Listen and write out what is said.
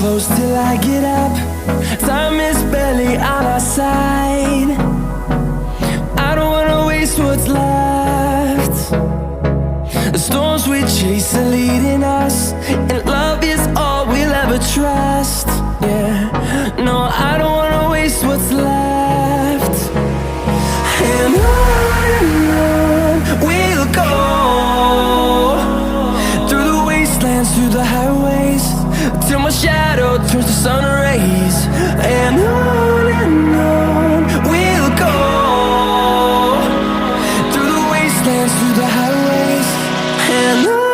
close till I get up. Time is barely on our side. I don't wanna waste what's left. The storms we chase are leading us, and love is all we'll ever trust. Yeah, no, I don't wanna waste what's left. And on we'll go, through the wastelands, through the highways, till my shadow turns to sun rays. And on we'll go, through the wastelands, through the highways, and on.